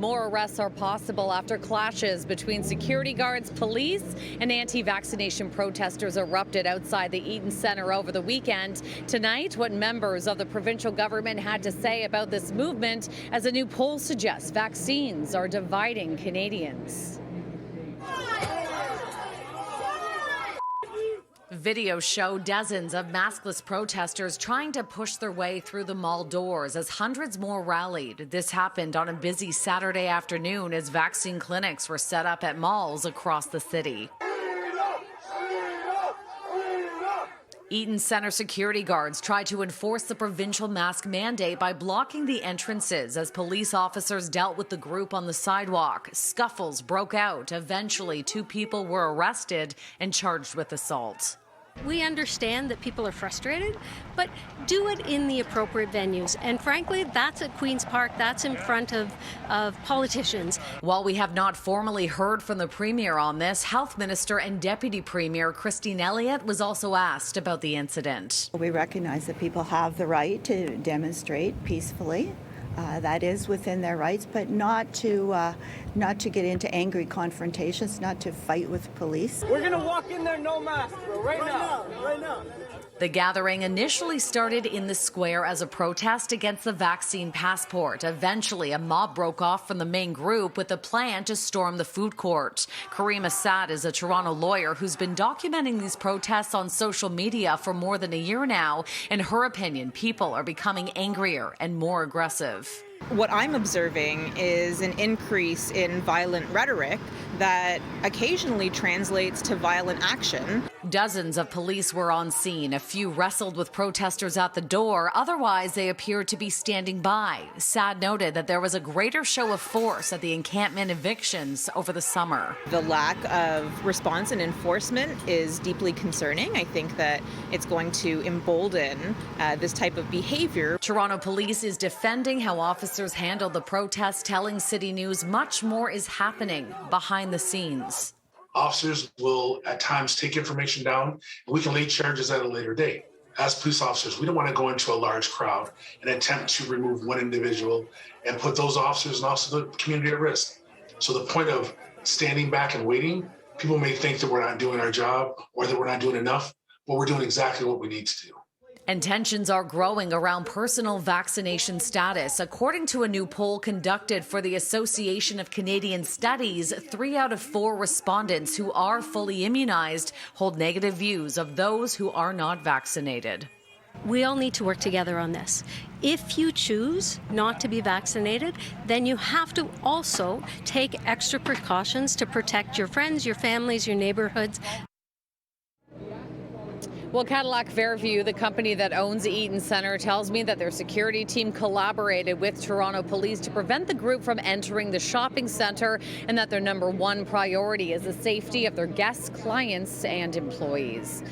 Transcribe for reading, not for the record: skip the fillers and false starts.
More arrests are possible after clashes between security guards, police, and anti-vaccination protesters erupted outside the Eaton Centre over the weekend. Tonight, what members of the provincial government had to say about this movement, as a new poll suggests vaccines are dividing Canadians. Videos show dozens of maskless protesters trying to push their way through the mall doors as hundreds more rallied. This happened on a busy Saturday afternoon as vaccine clinics were set up at malls across the city. Eaton Centre security guards tried to enforce the provincial mask mandate by blocking the entrances as police officers dealt with the group on the sidewalk. Scuffles broke out. Eventually, 2 people were arrested and charged with assault. We understand that people are frustrated, but do it in the appropriate venues. And frankly, that's at Queen's Park, that's in front of politicians. While we have not formally heard from the Premier on this, Health Minister and Deputy Premier Christine Elliott was also asked about the incident. We recognize that people have the right to demonstrate peacefully. That is within their rights, but not to get into angry confrontations, not to fight with police. We're gonna walk in there no mask, bro, right now. The gathering initially started in the square as a protest against the vaccine passport. Eventually, a mob broke off from the main group with a plan to storm the food court. Kareem Assad is a Toronto lawyer who's been documenting these protests on social media for more than a year now. In her opinion, people are becoming angrier and more aggressive. What I'm observing is an increase in violent rhetoric that occasionally translates to violent action. Dozens of police were on scene. A few wrestled with protesters at the door. Otherwise, they appeared to be standing by. Sad noted that there was a greater show of force at the encampment evictions over the summer. The lack of response and enforcement is deeply concerning. I think that it's going to embolden this type of behavior. Toronto Police is defending how officers handled the protest, telling CityNews much more is happening behind the scenes. Officers will at times take information down, and we can lay charges at a later date. As police officers, we don't want to go into a large crowd and attempt to remove one individual and put those officers and also the community at risk. So the point of standing back and waiting, people may think that we're not doing our job or that we're not doing enough, but we're doing exactly what we need to do. And tensions are growing around personal vaccination status. According to a new poll conducted for the Association of Canadian Studies, 3 out of 4 respondents who are fully immunized hold negative views of those who are not vaccinated. We all need to work together on this. If you choose not to be vaccinated, then you have to also take extra precautions to protect your friends, your families, your neighborhoods. Well, Cadillac Fairview, the company that owns Eaton Centre, tells me that their security team collaborated with Toronto Police to prevent the group from entering the shopping centre, and that their #1 priority is the safety of their guests, clients, and employees.